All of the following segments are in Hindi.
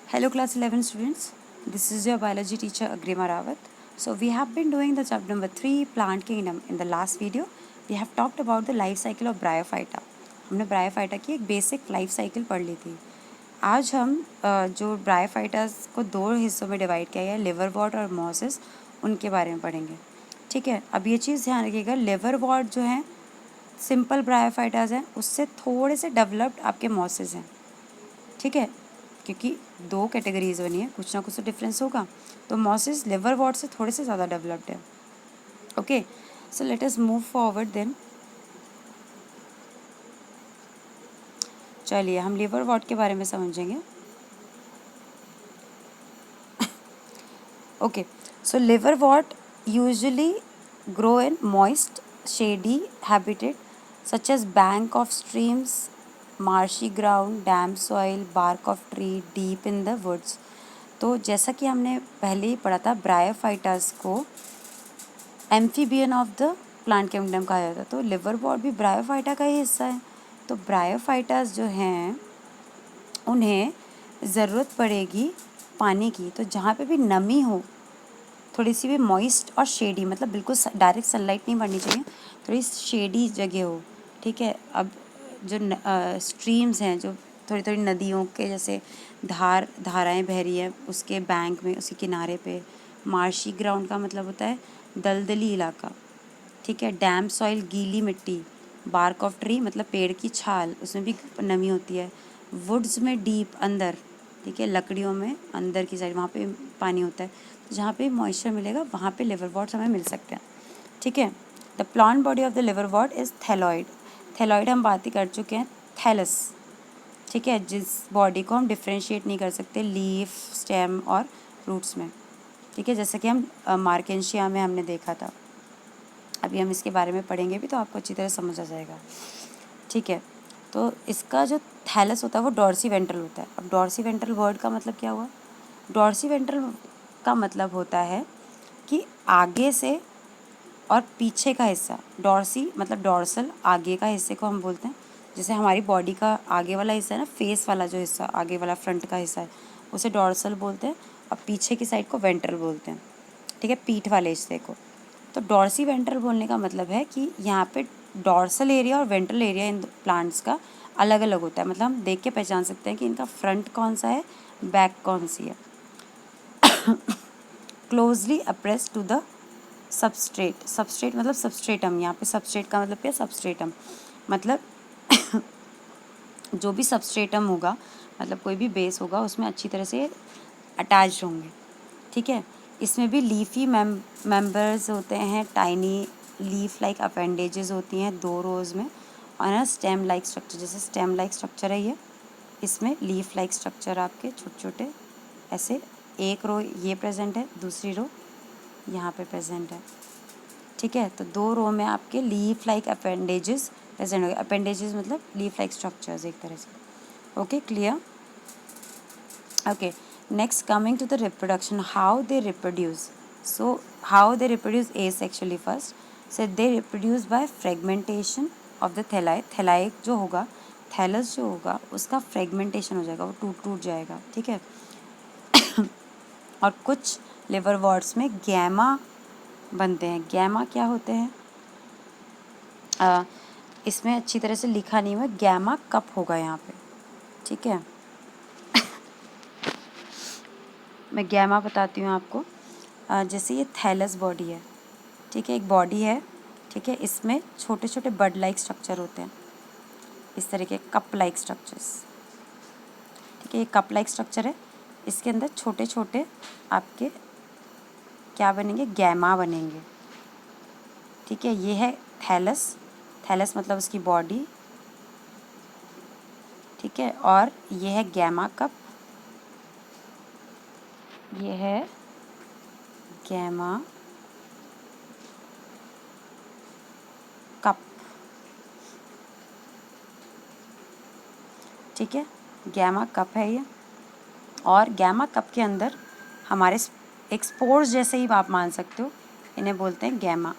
Hello class 11 students, this is your biology teacher Agrima Rawat. So we have been doing the chapter number 3 plant kingdom. In the last video we have talked about the life cycle of Bryophyta. हमने Bryophyta की एक बेसिक लाइफ साइकिल पढ़ ली थी. आज हम जो ब्रायोफाइटास को दो हिस्सों में डिवाइड किया है, लिवरवॉर्ट और मॉसेस, उनके बारे में पढ़ेंगे. ठीक है, अब ये चीज़ ध्यान रखिएगा, लिवरवॉर्ट जो है सिंपल ब्रायोफाइटास हैं, उससे थोड़े से डेवलप्ड आपके मॉसेस हैं. ठीक है, क्योंकि दो कैटेगरीज बनी है, कुछ ना कुछ तो डिफरेंस होगा. तो मॉसेस लिवरवॉर्ट से थोड़े से ज़्यादा डेवलप्ड है. Okay, so let us move forward then. चलिए हम लिवरवॉर्ट के बारे में समझेंगे. Okay, so liverwort usually grow in moist shady habitat such as bank of streams, marshy ground, damp soil, bark of tree, deep in the woods. तो जैसा कि हमने पहले ही पढ़ा था, ब्रायोफाइटास को amphibian of the plant kingdom कहा जाता है. तो लिवरवॉर्ट भी ब्रायोफाइटा का ही हिस्सा है. तो ब्रायोफाइटास जो हैं उन्हें ज़रूरत पड़ेगी पानी की. तो जहाँ पे भी नमी हो, थोड़ी सी भी मॉइस्ट और शेडी, मतलब बिल्कुल डायरेक्ट सनलाइट नहीं पड़नी चाहिए, थोड़ी शेडी जगह हो. ठीक है, अब जो स्ट्रीम्स हैं, जो थोड़ी थोड़ी नदियों के जैसे धाराएं बह रही हैं, उसके बैंक में, उसके किनारे पे. मार्शी ग्राउंड का मतलब होता है दलदली इलाका. ठीक है, डैम सॉइल गीली मिट्टी. बार्क ऑफ ट्री मतलब पेड़ की छाल, उसमें भी नमी होती है. वुड्स में डीप अंदर. ठीक है, लकड़ियों में अंदर की साइड, वहाँ पे पानी होता है. तो जहाँ पे मॉइस्चर मिलेगा वहाँ पे लिवरवॉर्ट्स हमें मिल सकते हैं. ठीक है, the plant body of the liverwort is thalloid. Thalloid हम बात ही कर चुके हैं. थैलस, ठीक है, जिस बॉडी को हम डिफ्रेंशिएट नहीं कर सकते लीफ, स्टेम और रूट्स में. ठीक है, जैसे कि हम मार्केंशिया में हमने देखा था. अभी हम इसके बारे में पढ़ेंगे भी तो आपको अच्छी तरह समझ आ जाएगा. ठीक है, तो इसका जो थैलस होता है वो डॉर्सी वेंट्रल होता है. अब डॉर्सी वेंट्रल वर्ड का मतलब क्या हुआ? डॉर्सी वेंट्रल का मतलब होता है कि आगे से और पीछे का हिस्सा. डॉर्सी मतलब डॉर्सल, आगे का हिस्से को हम बोलते हैं. जैसे हमारी बॉडी का आगे वाला हिस्सा है ना, फेस वाला जो हिस्सा, आगे वाला फ्रंट का हिस्सा है, उसे डॉर्सल बोलते हैं. और पीछे की साइड को वेंट्रल बोलते हैं. ठीक है, पीठ वाले हिस्से को. तो डॉर्सी वेंट्रल बोलने का मतलब है कि यहाँ पे डॉर्सल एरिया और वेंट्रल एरिया इन प्लांट्स का अलग अलग होता है. मतलब हम देख के पहचान सकते हैं कि इनका फ्रंट कौन सा है, बैक कौन सी है. Closely appressed to the substrate. Substrate मतलब सबस्ट्रेटम. यहाँ पे सबस्ट्रेट का मतलब क्या? सबस्ट्रेटम मतलब जो भी सबस्ट्रेटम होगा, मतलब कोई भी बेस होगा, उसमें अच्छी तरह से अटैच होंगे. ठीक है, इसमें भी लीफी मेंबर्स होते हैं. टाइनी लीफ लाइक अपेंडेजेस होती हैं 2 रोज़ में. और ना स्टेम लाइक स्ट्रक्चर, जैसे स्टेम लाइक स्ट्रक्चर है ये, इसमें लीफ लाइक स्ट्रक्चर आपके छोटे छोटे ऐसे. एक रो ये प्रेजेंट है, दूसरी रो यहाँ पे प्रेजेंट है. ठीक है, तो 2 रो में आपके लीफ लाइक अपेंडेजेस प्रेजेंट हो गए. अपेंडेजेस मतलब लीफ लाइक स्ट्रक्चर्स एक तरह से. Okay, clear? Okay, next coming to the reproduction, how they reproduce. So how they reproduce asexually first. So they reproduce by fragmentation of the thalli. Thalli जो होगा, थैलस जो होगा, उसका फ्रेगमेंटेशन हो जाएगा, वो टूट टूट जाएगा. ठीक है, और कुछ लिवरवॉर्ट्स में गैमा बनते हैं. गैमा क्या होते हैं? इसमें अच्छी तरह से लिखा नहीं हुआ, गैमा कप होगा यहाँ पे. ठीक है, मैं गैमा बताती हूँ आपको. जैसे ये थैलस बॉडी है. ठीक है, एक बॉडी है. ठीक है, इसमें छोटे छोटे बड लाइक स्ट्रक्चर होते हैं, इस तरह के कप लाइक स्ट्रक्चर्स. ठीक है, ये कप लाइक स्ट्रक्चर है, इसके अंदर छोटे छोटे आपके क्या बनेंगे? गैमा बनेंगे. ठीक है, ये है थैलस. थैलस मतलब उसकी बॉडी. ठीक है, और ये है गैमा कप. ये है गैमा कप. ठीक है, गैमा कप है ये. और गैमा कप के अंदर हमारे एक स्पोर्स जैसे ही आप मान सकते हो, इन्हें बोलते हैं गैमा.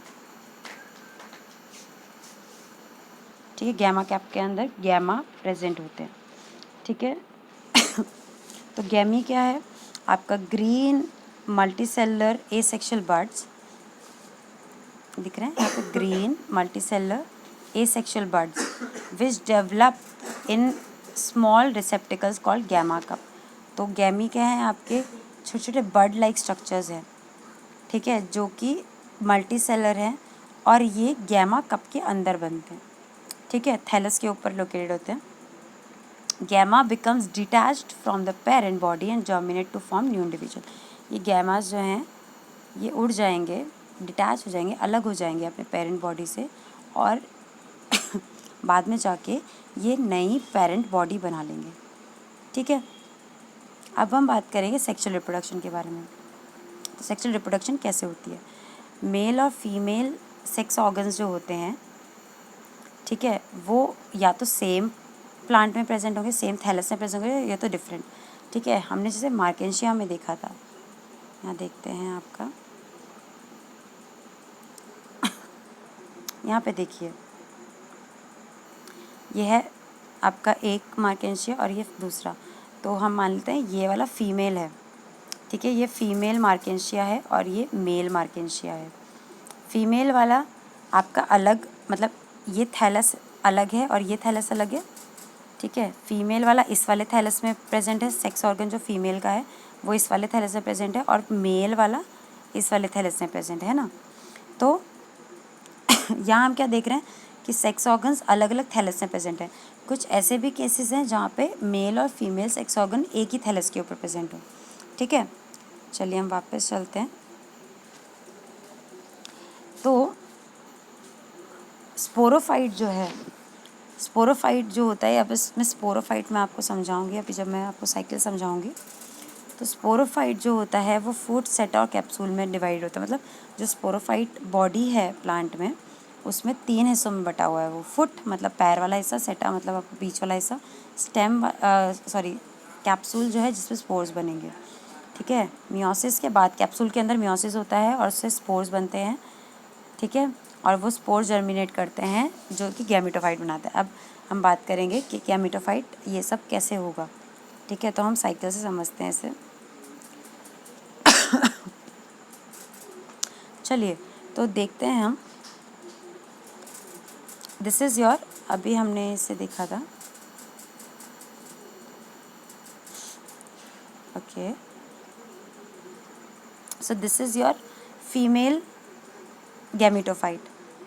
ठीक है, गैमा कैप के अंदर गैमा प्रेजेंट होते हैं. ठीक है, तो गैमी क्या है आपका? ग्रीन मल्टीसेलुलर एसेक्सुअल बड्स दिख रहे हैं यहाँ पे, green multicellular asexual buds which develop in small receptacles called gemma cup. तो गैमी क्या है आपके? छोटे छोटे बर्ड लाइक स्ट्रक्चर्स हैं, ठीक है, जो कि मल्टी सेलर हैं और ये गैमा कप के अंदर बनते हैं, ठीक है, थैलस के ऊपर लोकेटेड होते हैं। Gemma becomes detached from the parent body and germinate to form new individual. ये गैमास जो हैं ये उड़ जाएंगे, डिटैच हो जाएंगे, अलग हो जाएंगे अपने पेरेंट बॉडी से और बाद में जाके ये नई पेरेंट बॉडी बना लेंगे, ठीक है। अब हम बात करेंगे सेक्सुअल रिप्रोडक्शन के बारे में। तो सेक्सुअल रिप्रोडक्शन कैसे होती है? मेल और फीमेल सेक्स ऑर्गन्स जो होते हैं, ठीक है, वो या तो सेम प्लांट में प्रेजेंट होंगे, सेम थैलस में प्रेजेंट होंगे, या तो डिफरेंट, ठीक है। हमने जैसे मार्केंशिया में देखा था, यहाँ देखते हैं आपका, यहाँ पे देखिए, ये है आपका एक मार्केंशिया और ये दूसरा। तो हम मान लेते हैं ये वाला फीमेल है, ठीक है, ये फीमेल मार्केंशिया है और ये मेल मार्केंशिया है। फीमेल वाला आपका अलग, मतलब ये थैलस अलग है और ये थैलस अलग है, ठीक है। फीमेल वाला इस वाले थैलस में प्रेजेंट है, सेक्स ऑर्गन जो फीमेल का है वो इस वाले थैलस में प्रेजेंट है, और मेल वाला इस वाले थैलस में प्रेजेंट है ना। तो यहाँ हम क्या देख रहे हैं कि सेक्स ऑर्गन्स अलग अलग थैलस में प्रेजेंट है। कुछ ऐसे भी केसेस हैं जहाँ पे मेल और फीमेल सेक्स ऑर्गन एक ही थैलस के ऊपर प्रेजेंट हो, ठीक है। चलिए हम वापस चलते हैं। तो स्पोरोफाइट जो है, स्पोरोफाइट जो होता है, अब इसमें स्पोरोफाइट मैं आपको समझाऊंगी अभी जब मैं आपको साइकिल समझाऊंगी। तो स्पोरोफाइट जो होता है वो फूड सेट और कैप्सूल में डिवाइड होता है। मतलब जो स्पोरोफाइट बॉडी है प्लांट में, उसमें 3 हिस्सों में बटा हुआ है वो। फुट मतलब पैर वाला हिस्सा, सेटा मतलब आपको बीच वाला हिस्सा, स्टेम सॉरी कैप्सूल जो है जिसमें स्पोर्स बनेंगे, ठीक है। मियोसिस के बाद कैप्सूल के अंदर मियोसिस होता है और उससे स्पोर्स बनते हैं, ठीक है, और वो स्पोर्स जर्मिनेट करते हैं जो कि गैमेटोफाइट बनाते हैं। अब हम बात करेंगे कि गैमेटोफाइट ये सब कैसे होगा, ठीक है। तो हम साइकिल से समझते हैं इसे। चलिए तो देखते हैं हम। दिस इज़ योर, अभी हमने इसे देखा था, okay. So this is your female gametophyte,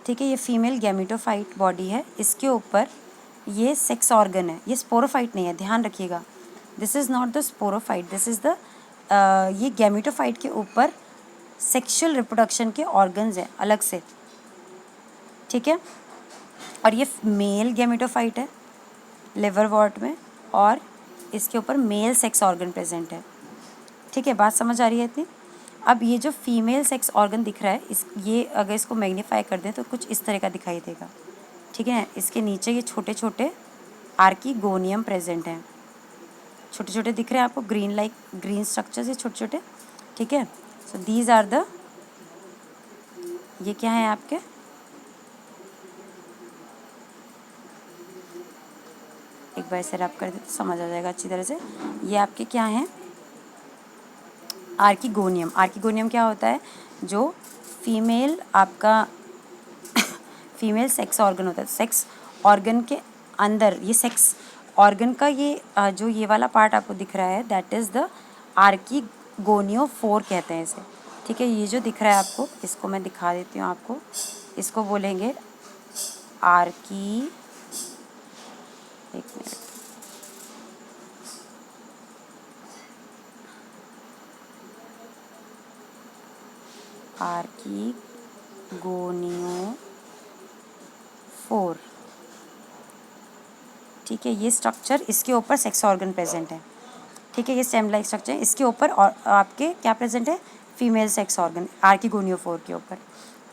ठीक है। ये फीमेल गैमेटोफाइट बॉडी है, इसके ऊपर ये सेक्स ऑर्गन है, ये स्पोरोफाइट नहीं है, ध्यान रखिएगा। This is not the sporophyte, this is the ये गैमेटोफाइट के ऊपर सेक्सुअल रिप्रोडक्शन के ऑर्गन्स हैं अलग से, ठीक है। और ये मेल गैमेटोफाइट है लिवर वॉर्ट में, और इसके ऊपर मेल सेक्स ऑर्गन प्रेजेंट है, ठीक है। बात समझ आ रही है इतनी? अब ये जो फीमेल सेक्स ऑर्गन दिख रहा है, ये अगर इसको मैग्नीफाई कर दें तो कुछ इस तरह का दिखाई देगा, ठीक है। इसके नीचे ये छोटे छोटे आर्कीगोनियम प्रेजेंट हैं, छोटे छोटे दिख रहे हैं आपको, ग्रीन लाइक ग्रीन स्ट्रक्चर्स, ये छोटे छोटे, ठीक है। सो दीज आर द, ये क्या है आपके, एक बार इसे रब कर दे तो समझ आ जाएगा अच्छी तरह से। ये आपके क्या हैं, आर्कीगोनियम। आर्कीगोनियम क्या होता है? जो फीमेल आपका फीमेल सेक्स ऑर्गन होता है, सेक्स ऑर्गन के अंदर ये सेक्स ऑर्गन का ये जो ये वाला पार्ट आपको दिख रहा है, दैट इज़ द आर्कीगोनियोफोर कहते हैं इसे, ठीक है। ये जो दिख रहा है आपको, इसको मैं दिखा देती हूँ आपको, इसको बोलेंगे आर्की, एक मिनट, आर्कीगोनियोफोर, ठीक है। ये स्ट्रक्चर, इसके ऊपर सेक्स ऑर्गन प्रेजेंट है, ठीक है। ये स्टेम लाइक स्ट्रक्चर है, इसके ऊपर और आपके क्या प्रेजेंट है, फीमेल सेक्स ऑर्गन आर्कीगोनियोफोर के ऊपर,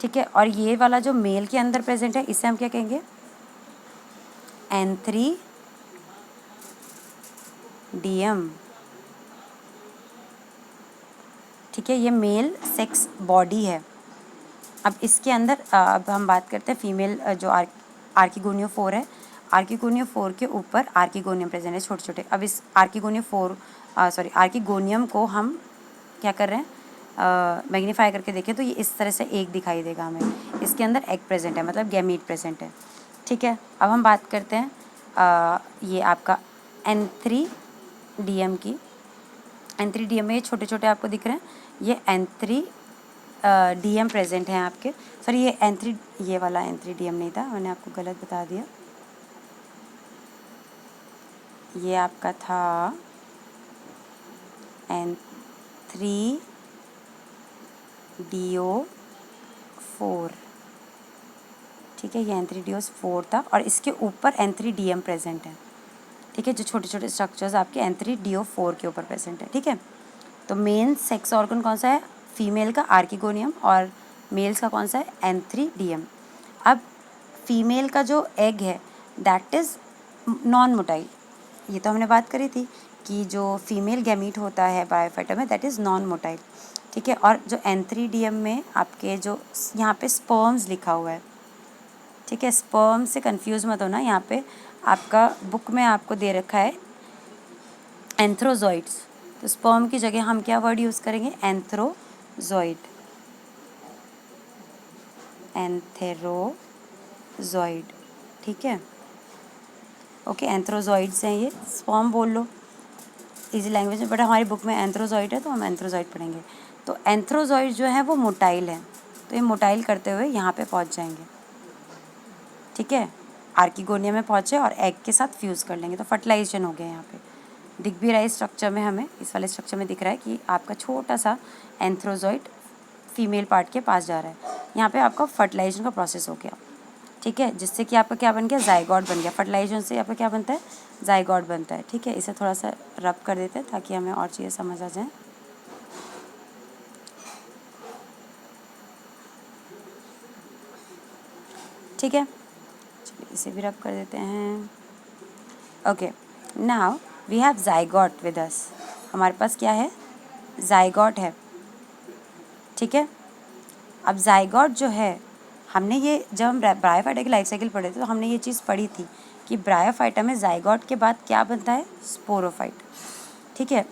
ठीक है। और ये वाला जो मेल के अंदर प्रेजेंट है, इसे हम क्या कहेंगे, एंथ्रीडियम, ठीक है। ये मेल सेक्स बॉडी है। अब इसके अंदर अब हम बात करते हैं फीमेल जो आर्कीगोनियोफोर है, आर्कीगोनियोफोर के ऊपर आर्कीगोनियम प्रेजेंट है छोटे छोटे। अब इस आर्कीगोनियोफोर सॉरी आर्किगोनियम को हम क्या कर रहे हैं, मैग्नीफाई करके देखें तो ये इस तरह से एक दिखाई देगा हमें। इसके अंदर एग प्रेजेंट है, मतलब गैमीट प्रेजेंट है। ठीक है, अब हम बात करते हैं ये आपका एंथ्रीडियम की। एंथ्रीडियम में ये छोटे छोटे आपको दिख रहे हैं, ये एंथ्रीडियम प्रेजेंट हैं आपके। सॉरी ये वाला एंथ्रीडियम नहीं था, मैंने आपको गलत बता दिया। ये आपका था एंथ्रीडियो4। ठीक है, ये एंथ्रीडियो4 था और इसके ऊपर एंथ्रीडियम प्रेजेंट है। ठीक है, जो छोटे छोटे स्ट्रक्चर्स आपके एंथ्रीडियो4 के ऊपर प्रेजेंट है। ठीक है, तो मेन सेक्स ऑर्गन कौन सा है, फीमेल का आर्किगोनियम, और मेल्स का कौन सा है, एंथ्रीडियम। अब फीमेल का जो एग है दैट इज़ नॉन मोटाइल। ये तो हमने बात करी थी कि जो फीमेल गैमीट होता है ब्रायोफाइटा में दैट इज़ नॉन मोटाइल। ठीक है, और जो एंथ्रीडियम में आपके जो यहाँ पे स्पर्म्स लिखा हुआ है, ठीक है, स्पर्म से कंफ्यूज मत होना, यहाँ पे आपका बुक में आपको दे रखा है एंथ्रोजॉइड्स, तो स्पर्म की जगह हम क्या वर्ड यूज़ करेंगे, एंथ्रोजॉइड। एंथेरोजॉइड, ठीक है, ओके, एंथ्रोजॉइड्स हैं ये, स्पर्म बोल लो इजी लैंग्वेज में, बट हमारी बुक में एंथ्रोजॉइड है तो हम एंथ्रोजॉइड पढ़ेंगे। तो एंथ्रोजॉइड जो है वो मोटाइल है, तो ये मोटाइल करते हुए यहाँ पे पहुँच जाएंगे। ठीक है, आर्किगोनियम में पहुँचे और एग के साथ फ्यूज़ कर लेंगे, तो फर्टिलाइजेशन हो गया। यहाँ पे दिख भी रहा है स्ट्रक्चर में, हमें इस वाले स्ट्रक्चर में दिख रहा है कि आपका छोटा सा एंथ्रोजॉइड फीमेल पार्ट के पास जा रहा है। यहाँ पे आपका फर्टिलाइजेशन का प्रोसेस हो गया। ठीक है, जिससे कि आपका क्या बन गया, जाइगोट बन गया। फर्टिलाइजेशन से आपका क्या बनता है, जाइगोट बनता है। ठीक है, इसे थोड़ा सा रब कर देते हैं ताकि हमें और चीज़ें समझ आ जाएं। ठीक है, चलिए इसे भी रब कर देते हैं। Okay, now we have zygote with us. हमारे पास क्या है, जाइगोट है। ठीक है, अब जाइगोट जो है, हमने ये जब हम ब्रायोफाइटा की लाइफ साइकिल पढ़े थे तो हमने ये चीज़ पढ़ी थी कि ब्रायोफाइटा में जाइगोट के बाद क्या बनता है, स्पोरोफाइट। ठीक है,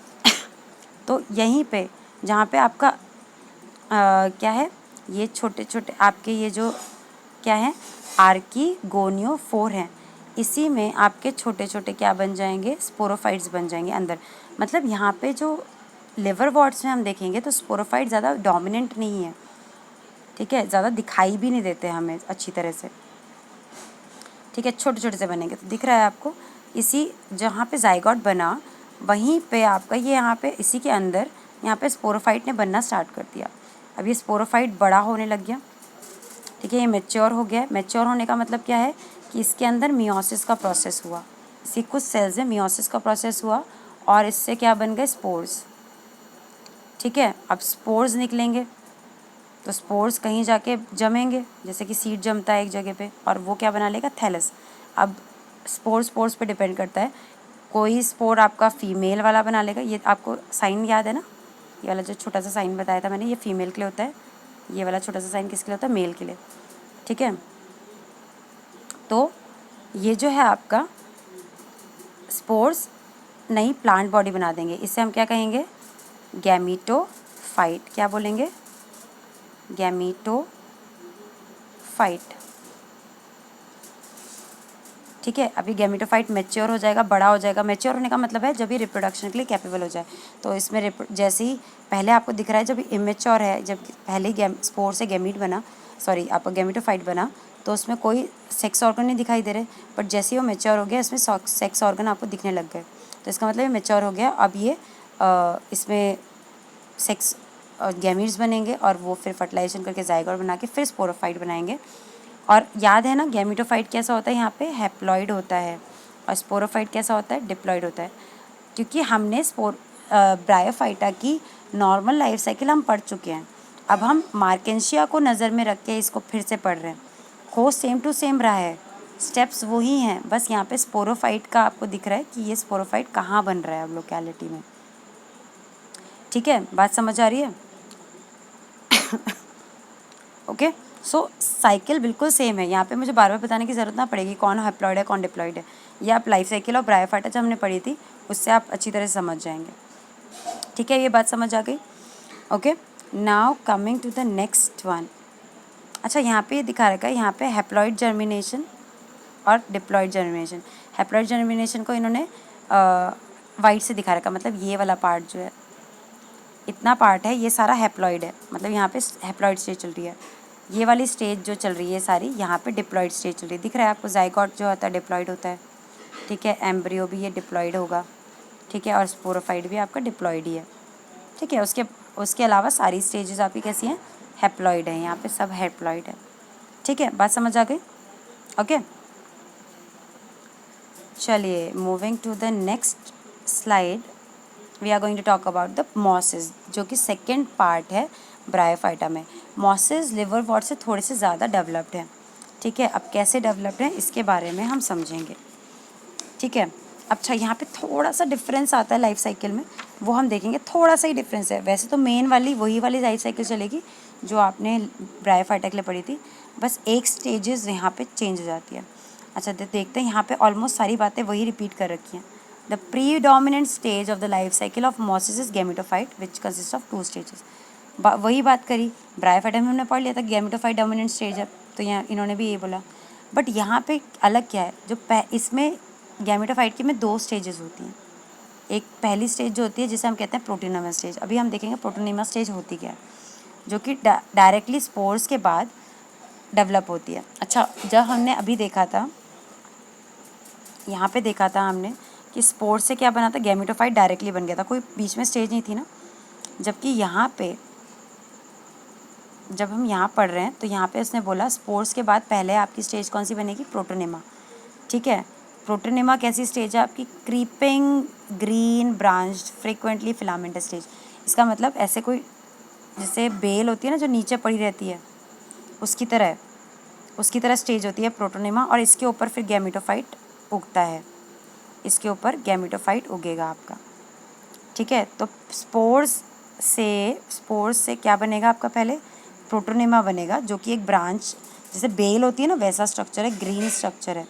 तो यहीं पे जहाँ पे आपका क्या है, ये छोटे छोटे आपके ये जो क्या है, आर्किगोनियो4 हैं, इसी में आपके छोटे छोटे क्या बन जाएंगे, स्पोरोफाइट्स बन जाएंगे अंदर। मतलब यहाँ पे जो लिवर वॉर्ड्स में हम देखेंगे तो स्पोरोफाइट ज़्यादा डोमिनेंट नहीं है। ठीक है, ज़्यादा दिखाई भी नहीं देते हमें अच्छी तरह से। ठीक है, छोटे छोटे से बनेंगे, तो दिख रहा है आपको, इसी जहाँ पे जाइगोट बना वहीं पे आपका ये यहाँ पे इसी के अंदर यहाँ पे स्पोरोफाइट ने बनना स्टार्ट कर दिया। अब ये स्पोरोफाइट बड़ा होने लग गया। ठीक है, ये मैच्योर हो गया। मैच्योर होने का मतलब क्या है कि इसके अंदर मियोसिस का प्रोसेस हुआ, इसी कुछ सेल्स में मियोसिस का प्रोसेस हुआ और इससे क्या बन गए, स्पोर्स। ठीक है, अब स्पोर्स निकलेंगे तो स्पोर्स कहीं जाके जमेंगे, जैसे कि सीड जमता है एक जगह पे और वो क्या बना लेगा, थैलस। अब स्पोर्स पे डिपेंड करता है, कोई स्पोर आपका फीमेल वाला बना लेगा। ये आपको साइन याद है ना, ये वाला जो छोटा सा साइन बताया था मैंने, ये फीमेल के लिए होता है, ये वाला छोटा सा साइन किसके लिए होता है, मेल के लिए। ठीक है, तो ये जो है आपका स्पोर्स नई प्लांट बॉडी बना देंगे, इससे हम क्या कहेंगे, गैमीटोफाइट। क्या बोलेंगे, गैमीटोफाइट। ठीक है, अभी गैमीटोफाइट मैच्योर हो जाएगा, बड़ा हो जाएगा। मैच्योर होने का मतलब है जब ये रिप्रोडक्शन के लिए कैपेबल हो जाए। तो इसमें जैसे ही पहले आपको दिख रहा है जब इमेच्योर है, जब पहले ही स्पोर से गैमीट बना, सॉरी आपका गैमीटोफाइट बना, तो उसमें कोई सेक्स ऑर्गन नहीं दिखाई दे रहे, बट जैसे ही वो मैच्योर हो गया इसमें सेक्स ऑर्गन आपको दिखने लग गए। तो इसका मतलब ये मैच्योर हो गया। अब ये इसमें सेक्स गैमीट्स बनेंगे और वो फिर फर्टिलाइजेशन करके जाइगोट बना के फिर स्पोरोफाइट बनाएंगे। और याद है ना, गैमीटोफाइट कैसा होता है, यहाँ पे हैप्लॉइड होता है, और स्पोरोफाइट कैसा होता है, डिप्लॉइड होता है। क्योंकि हमने ब्रायोफाइटा की नॉर्मल लाइफ साइकिल हम पढ़ चुके हैं, अब हम मार्केंशिया को नज़र में रख के इसको फिर से पढ़ रहे हैं। कोर्स सेम टू सेम रहा है, स्टेप्स वही हैं, बस यहाँ पे स्पोरोफाइट का आपको दिख रहा है कि ये स्पोरोफाइट कहाँ बन रहा है अब लोकेलिटी में। ठीक है, बात समझ आ रही है। ओके, सो साइकिल बिल्कुल सेम है, यहाँ पे मुझे बार बार बताने की ज़रूरत ना पड़ेगी कौन हैप्लॉइड है कौन डिप्लॉइड है। ये आप लाइफ साइकिल और ब्रायोफाइटा जब हमने पढ़ी थी उससे आप अच्छी तरह से समझ जाएंगे। ठीक है, ये बात समझ आ गई। Okay, now coming to the next one. अच्छा, यहाँ पे ये दिखा रखा है, यहाँ पे हैप्लॉइड जर्मिनेशन और डिप्लॉइड जर्मिनेशन। हैप्लॉइड जर्मिनेशन को इन्होंने वाइट से दिखा रखा, मतलब ये वाला पार्ट जो है, इतना पार्ट है, ये सारा हैप्लॉइड है, मतलब यहाँ पे हैप्लॉइड स्टेज चल रही है। ये वाली स्टेज जो चल रही है सारी, यहाँ पे डिप्लॉइड स्टेज चल रही है। दिख रहा है आपको, जाइगोट जो होता है डिप्लॉइड होता है, ठीक है। एम्ब्रियो भी ये डिप्लॉइड होगा, ठीक है, और स्पोरोफाइट भी आपका डिप्लॉइड ही है, ठीक है। उसके अलावा सारी स्टेजेस आपकी कैसी हैं, हैप्लॉइड हैं, यहाँ पे सब हैप्लॉइड है, ठीक है। बात समझ आ गई? ओके, चलिए moving to the next slide, we are going to talk about the mosses, जो कि सेकेंड पार्ट है ब्रायोफाइटा में। मॉसेस लिवरवॉर्ट से थोड़े से ज़्यादा डेवलप्ड हैं, ठीक है। अब कैसे डेवलप्ड हैं इसके बारे में हम समझेंगे, ठीक है। अच्छा, यहाँ पे थोड़ा सा डिफरेंस आता है लाइफ साइकिल में, वो हम देखेंगे, थोड़ा सा ही डिफरेंस है। वैसे तो मेन वाली वही वाली लाइफ साइकिल चलेगी जो आपने ब्रायोफाइटा के लिए पढ़ी थी, बस एक स्टेजेस यहाँ पे चेंज हो जाती है। अच्छा, देखते हैं, यहाँ पे ऑलमोस्ट सारी बातें वही रिपीट कर रखी हैं। The predominant stage of the life cycle of mosses is gametophyte which consist of 2 stages. वही बात करी, ब्रायोफाइटा में हमने पढ़ लिया था गैमेटोफाइट डोमिनेंट स्टेज है, तो यहाँ इन्होंने भी यही बोला। बट यहाँ पे अलग क्या है, जो इसमें गैमेटोफाइट की में 2 स्टेजेस होती हैं। एक पहली स्टेज जो होती है जिसे हम कहते हैं प्रोटोनेमा स्टेज। अभी हम देखेंगे प्रोटोनेमा स्टेज होती क्या है, जो कि डायरेक्टली स्पोर्स के बाद डेवलप होती है। अच्छा, जब हमने अभी देखा था, यहाँ पे देखा था हमने कि स्पोर्स से क्या बना था, गैमेटोफाइट डायरेक्टली बन गया था, कोई बीच में स्टेज नहीं थी ना। जबकि यहाँ पे जब हम यहाँ पढ़ रहे हैं तो यहाँ पे उसने बोला स्पोर्स के बाद पहले आपकी स्टेज कौन सी बनेगी, प्रोटोनेमा, ठीक है। प्रोटोनेमा कैसी स्टेज है आपकी, creeping green branched frequently filament stage. इसका मतलब ऐसे कोई, जैसे बेल होती है ना जो नीचे पड़ी रहती है, उसकी तरह स्टेज होती है प्रोटोनेमा, और इसके ऊपर फिर गैमेटोफाइट उगता है, इसके ऊपर गैमेटोफाइट उगेगा आपका, ठीक है। तो स्पोर्स से क्या बनेगा आपका, पहले प्रोटोनेमा बनेगा, जो कि एक ब्रांच, जैसे बेल होती है ना वैसा स्ट्रक्चर है, ग्रीन स्ट्रक्चर है,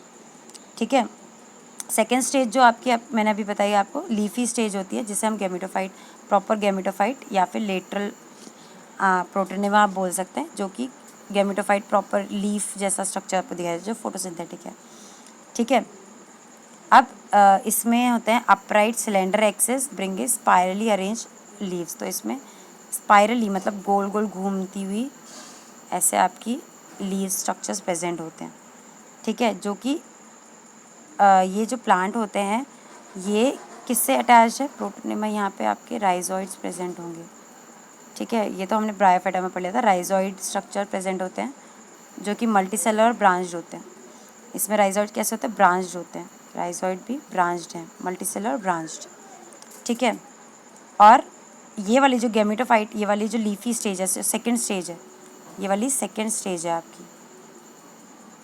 ठीक है। सेकेंड स्टेज जो आपकी मैंने अभी बताई आपको, लीफी स्टेज होती है, जिसे हम गैमेटोफाइट, प्रॉपर गैमेटोफाइट या फिर लेटरल प्रोटोनेमा आप बोल सकते हैं, जो कि गैमेटोफाइट प्रॉपर लीफ जैसा स्ट्रक्चर आपको दिखाया जो फोटोसिंथेटिक है, ठीक है। अब इसमें होते हैं upright cylinder axes bring spirally arrange leaves. तो इसमें स्पायरली मतलब गोल गोल घूमती हुई ऐसे आपकी लीव स्ट्रक्चर्स प्रेजेंट होते हैं, ठीक है। जो कि ये जो प्लांट होते हैं ये किससे अटैच है, प्रोटोनेमा, यहाँ पे आपके राइजोइड्स प्रेजेंट होंगे, ठीक है। ये तो हमने ब्रायोफाइटा में पढ़ लिया था, राइजोइड स्ट्रक्चर प्रेजेंट होते हैं जो कि मल्टीसेलर और ब्रांच्ड होते हैं। इसमें राइजोइड कैसे होते हैं, ब्रांच्ड होते हैं, राइजोइड भी ब्रांच्ड हैं, मल्टीसेलर ब्रांच्ड, ठीक है। और ये वाली जो गैमेटोफाइट, ये वाली जो लीफी स्टेज है, सेकेंड स्टेज है, ये वाली सेकेंड स्टेज है आपकी,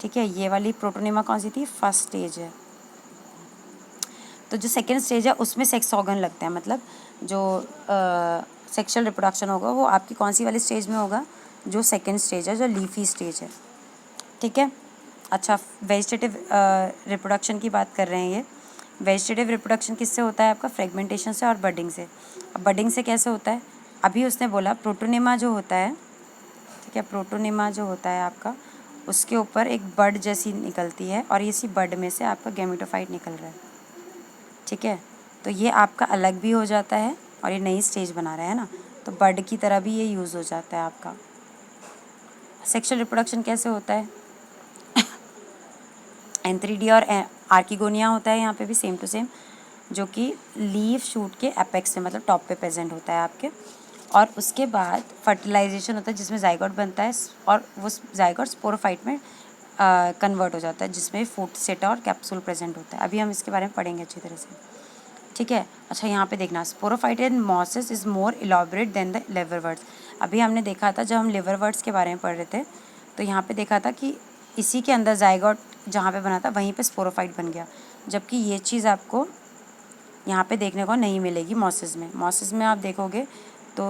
ठीक है। ये वाली प्रोटोनेमा कौन सी थी, फर्स्ट स्टेज है। तो जो सेकेंड स्टेज है उसमें सेक्स ऑर्गन लगते हैं, मतलब जो सेक्सुअल रिप्रोडक्शन होगा वो आपकी कौन सी वाली स्टेज में होगा, जो सेकेंड स्टेज है, जो लीफी स्टेज है, ठीक है। अच्छा, वेजिटेटिव रिप्रोडक्शन की बात कर रहे हैं ये। वेजिटेटिव रिप्रोडक्शन किससे होता है आपका, फ्रेगमेंटेशन से और बडिंग से। अब बडिंग से कैसे होता है, अभी उसने बोला प्रोटोनेमा जो होता है, ठीक है, प्रोटोनेमा जो होता है आपका, उसके ऊपर एक बड जैसी निकलती है और इसी बड में से आपका गैमेटोफाइट निकल रहा है, ठीक है। तो ये आपका अलग भी हो जाता है और ये नई स्टेज बना रहा है ना, तो बड की तरह भी ये यूज़ हो जाता है आपका। सेक्सुअल रिप्रोडक्शन कैसे होता है, एंथ्रीडी और आर्किगोनिया होता है यहाँ पे भी सेम टू सेम, जो कि लीफ शूट के एपेक्स में, मतलब टॉप पे प्रेजेंट होता है आपके। और उसके बाद फर्टिलाइजेशन होता है जिसमें जाइगोट बनता है और वो जाइगोट स्पोरोफाइट में कन्वर्ट हो जाता है, जिसमें फूट सेट और कैप्सूल प्रेजेंट होता है। अभी हम इसके बारे में पढ़ेंगे अच्छी तरह से, ठीक है। अच्छा, यहाँ पे देखना, sporophyte in mosses is more elaborate than the liverworts. अभी हमने देखा था जब हम लिवरवर्ट्स के बारे में पढ़ रहे थे, तो यहाँ पे देखा था कि इसी के अंदर जाइगोट जहाँ पे बना था वहीं पे स्पोरोफाइट बन गया, जबकि ये चीज़ आपको यहाँ पे देखने को नहीं मिलेगी मॉसेस में। मॉसेस में आप देखोगे तो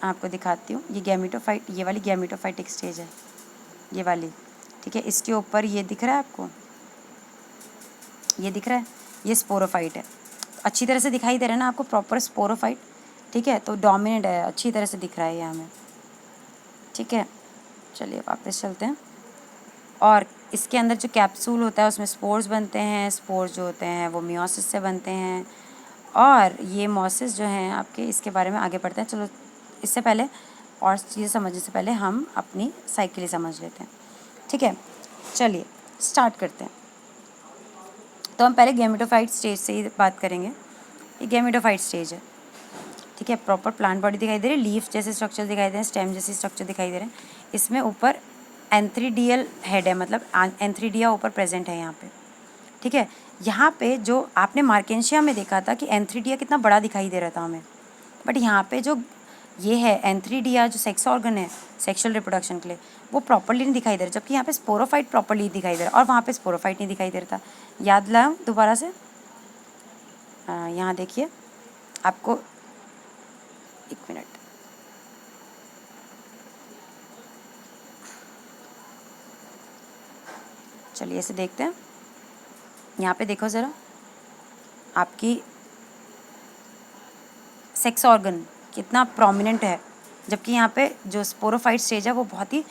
आपको दिखाती हूँ, ये गैमेटोफाइट, ये वाली गैमेटोफाइटिक स्टेज है, ये वाली, ठीक है। इसके ऊपर ये दिख रहा है आपको, ये दिख रहा है, ये स्पोरोफाइट है। अच्छी तरह से दिखाई दे रहा है ना आपको प्रॉपर स्पोरोफाइट, ठीक है, तो डोमिनेंट है, अच्छी तरह से दिख रहा है ये हमें, ठीक है। चलिए वापस चलते हैं। और इसके अंदर जो कैप्सूल होता है उसमें स्पोर्स बनते हैं, स्पोर्स जो होते हैं वो मियोसिस से बनते हैं, और ये मोसिस जो हैं आपके, इसके बारे में आगे बढ़ते हैं। चलो इससे पहले और चीज़ें समझने से पहले हम अपनी साइकिल ही समझ लेते हैं, ठीक है। चलिए स्टार्ट करते हैं। तो हम पहले गैमेटोफाइट स्टेज से ही बात करेंगे। ये गैमेटोफाइट स्टेज है, ठीक है। प्रॉपर प्लांट बॉडी दिखाई दे रही है, लीफ जैसे स्ट्रक्चर दिखाई दे रहे हैं, स्टेम जैसे स्ट्रक्चर दिखाई दे रहे हैं। इसमें ऊपर एंथ्रीडियल हेड है, मतलब एंथ्रीडिया ऊपर प्रेजेंट है यहाँ पे, ठीक है। यहाँ पे जो आपने मार्केंशिया में देखा था कि एंथ्रीडिया कितना बड़ा दिखाई दे रहा था हमें, बट यहाँ पे जो ये है एंथ्रीडिया जो सेक्स ऑर्गन है सेक्सुअल रिप्रोडक्शन के लिए, वो प्रॉपरली नहीं दिखाई दे रहा, जबकि यहाँ पे स्पोरोफाइट प्रॉपरली दिखाई दे रहा और वहाँ पे स्पोरोफाइट नहीं दिखाई दे रहा था। याद लाऊं दोबारा से, यहाँ देखिए आपको, एक मिनट, चलिए इसे देखते हैं। यहाँ पे देखो ज़रा, आपकी सेक्स ऑर्गन कितना प्रोमिनेंट है, जबकि यहाँ पे जो स्पोरोफाइट स्टेज है वो बहुत ही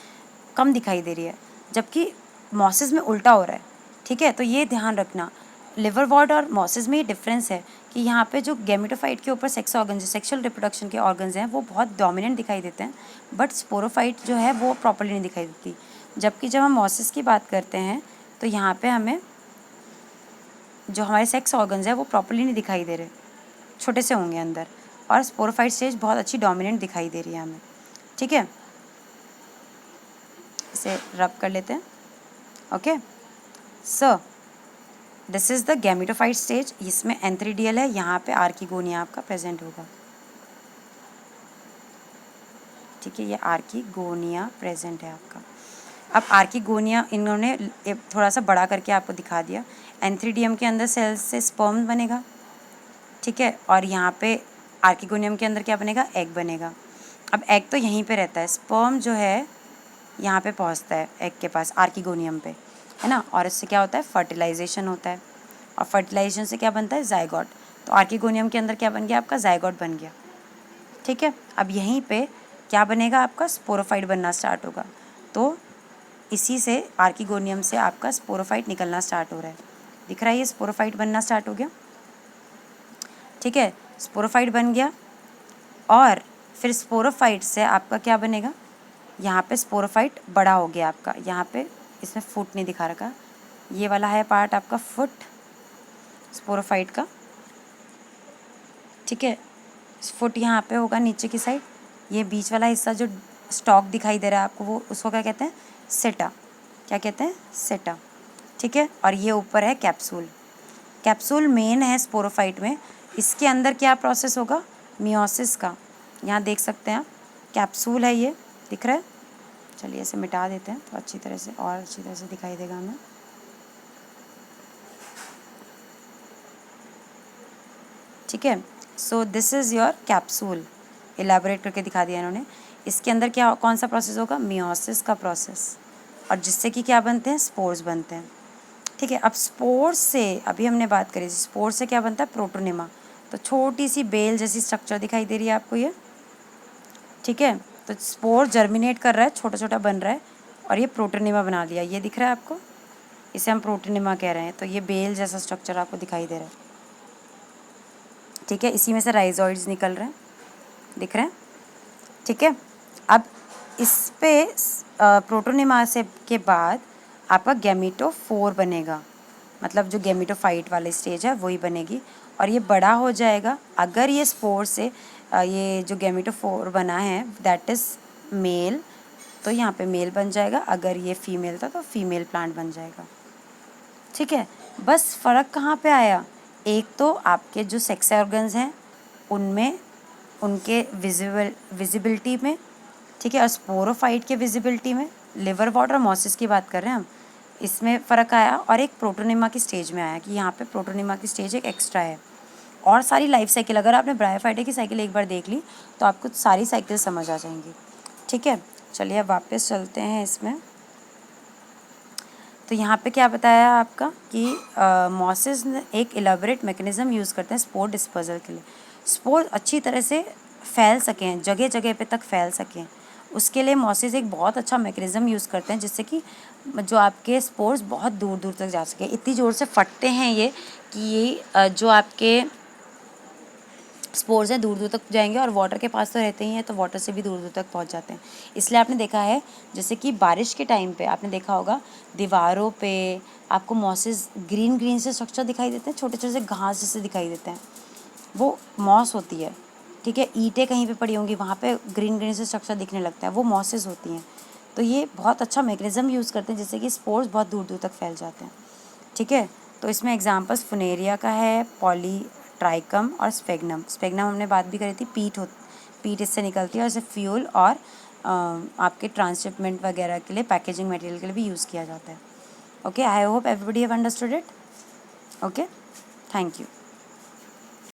कम दिखाई दे रही है, जबकि मॉसिस में उल्टा हो रहा है, ठीक है। तो ये ध्यान रखना, लिवरवॉर्ट और मॉसिस में ये डिफरेंस है कि यहाँ पे जो गैमेटोफाइट के ऊपर सेक्स ऑर्गन, जो सेक्सुअल रिप्रोडक्शन के ऑर्गन्स हैं वो बहुत डोमिनेंट दिखाई देते हैं, बट स्पोरोफाइट जो है वो प्रॉपरली नहीं दिखाई देती। जबकि जब हम मॉसिस की बात करते हैं तो यहाँ पे हमें जो हमारे सेक्स ऑर्गन्स हैं वो प्रॉपरली नहीं दिखाई दे रहे, छोटे से होंगे अंदर, और स्पोरोफाइट स्टेज बहुत अच्छी डोमिनेंट दिखाई दे रही है हमें, ठीक है। इसे रब कर लेते हैं, okay. So this is the gametophyte stage, इसमें एंथ्रीडियल है, यहाँ पे आर्किगोनिया आपका प्रेजेंट होगा, ठीक है। ये आर्किगोनिया प्रेजेंट है आपका। अब आर्किगोनिया इन्होंने थोड़ा सा बड़ा करके आपको दिखा दिया। एंथ्रीडियम के अंदर सेल्स से स्पर्म बनेगा, ठीक है, और यहाँ पे आर्किगोनियम के अंदर क्या बनेगा, एग बनेगा। अब एग तो यहीं पे रहता है, स्पर्म जो है यहाँ पे पहुँचता है एग के पास आर्किगोनियम पे, है ना, और इससे क्या होता है, फर्टिलाइजेशन होता है, और फर्टिलाइजेशन से क्या बनता है, जाइगोट। तो आर्किगोनियम के अंदर क्या बन गया, आपका जाइगोट बन गया, ठीक है। अब यहीं पे क्या बनेगा, आपका स्पोरोफाइट बनना स्टार्ट होगा। तो इसी से आर्किगोनियम से आपका स्पोरोफाइट निकलना स्टार्ट हो रहा है, दिख रहा है, ये स्पोरोफाइट बनना स्टार्ट हो गया, ठीक है। स्पोरोफाइट बन गया, और फिर स्पोरोफाइट से आपका क्या बनेगा, यहाँ पे स्पोरोफाइट बड़ा हो गया आपका, यहाँ पे इसमें फुट नहीं दिखा रखा, ये वाला है पार्ट आपका फुट स्पोरोफाइट का, ठीक है। फुट यहाँ पे होगा नीचे की साइड, ये बीच वाला हिस्सा जो स्टॉक दिखाई दे रहा है आपको, वो उसको क्या कहते हैं, सेटा, क्या कहते हैं, सेटा, ठीक है। और ये ऊपर है कैप्सूल, कैप्सूल मेन है स्पोरोफाइट में, इसके अंदर क्या प्रोसेस होगा, मियोसिस का, यहाँ देख सकते हैं आप, कैप्सूल है ये, दिख रहा है। चलिए इसे मिटा देते हैं तो अच्छी तरह से, और अच्छी तरह से दिखाई देगा हमें, ठीक है। So this is your capsule, elaborate करके दिखा दिया इन्होंने। इसके अंदर क्या, कौन सा प्रोसेस होगा, मियोसिस का प्रोसेस, और जिससे कि क्या बनते हैं, स्पोर्स बनते हैं, ठीक है। अब स्पोर्स से, अभी हमने बात करी, स्पोर्स से क्या बनता है, प्रोटोनिमा, तो छोटी सी बेल जैसी स्ट्रक्चर दिखाई दे रही है आपको ये, ठीक है। तो स्पोर जर्मिनेट कर रहा है, छोटा छोटा बन रहा है, और ये प्रोटोनिमा बना लिया, ये दिख रहा है आपको, इसे हम प्रोटोनिमा कह रहे हैं। तो ये बेल जैसा स्ट्रक्चर आपको दिखाई दे रहा है, ठीक है। इसी में से राइजोइड्स निकल रहे हैं, दिख रहे हैं, ठीक है। अब इस पे प्रोटोनिमा से के बाद आपका गैमेटोफोर बनेगा, मतलब जो गैमेटोफाइट वाली स्टेज है वही बनेगी, और ये बड़ा हो जाएगा। अगर ये स्पोर से ये जो गैमेटोफोर बना है दैट इज़ मेल, तो यहाँ पे मेल बन जाएगा, अगर ये फीमेल था तो फीमेल प्लांट बन जाएगा, ठीक है। बस फ़र्क कहाँ पे आया, एक तो आपके जो सेक्स ऑर्गन्स हैं उनमें, उनके विजिबिलिटी में, ठीक है, और स्पोरोफाइट के विजिबिलिटी में, लिवर वॉट और मॉसिस की बात कर रहे हैं हम, इसमें फ़र्क आया, और एक प्रोटोनिमा की स्टेज में आया कि यहाँ पे प्रोटोनिमा की स्टेज एक एक्स्ट्रा है। और सारी लाइफ साइकिल, अगर आपने ब्रायोफाइटा की साइकिल एक बार देख ली तो आपको सारी साइकिल समझ आ जाएंगी, ठीक है। चलिए अब वापस चलते हैं इसमें। तो यहाँ पे क्या बताया आपका कि मॉसेस ने एक इलेबोरेट मैकेनिज्म यूज़ करते हैं स्पोर डिस्पर्जल के लिए। स्पोर अच्छी तरह से फैल सकें, जगह जगह पे तक फैल सकें, उसके लिए मॉसेस एक बहुत अच्छा मैकेनिज्म यूज़ करते हैं जिससे कि जो आपके स्पोर्स बहुत दूर दूर तक जा सके। इतनी ज़ोर से फटते हैं ये कि ये जो आपके स्पोर्स हैं दूर दूर तक जाएंगे, और वाटर के पास तो रहते ही हैं तो वाटर से भी दूर दूर तक पहुंच जाते हैं। इसलिए आपने देखा है जैसे कि बारिश के टाइम पे आपने देखा होगा दीवारों पे आपको मॉसेस ग्रीन ग्रीन से स्ट्रक्चर दिखाई देते हैं, छोटे छोटे से घास जैसे दिखाई देते हैं, वो मॉस होती है। ठीक है, ईंटें कहीं पे पड़ी होंगी वहाँ पे ग्रीन ग्रीन से स्ट्रक्चर दिखने लगता है, वो मॉसेस होती हैं। तो ये बहुत अच्छा मैकेनिज्म यूज़ करते हैं जिससे कि स्पोर्स बहुत दूर दूर तक फैल जाते हैं। ठीक है, तो इसमें एग्जांपल्स फुनेरिया का है, पॉलीट्राइकम और स्पेगनम। स्पेगनम हमने बात भी करी थी, पीट इससे निकलती है और इसे फ्यूल और आपके ट्रांसशिपमेंट वगैरह के लिए, पैकेजिंग मटेरियल के लिए भी यूज़ किया जाता है। Okay, I hope everybody have understood it. Okay, thank you.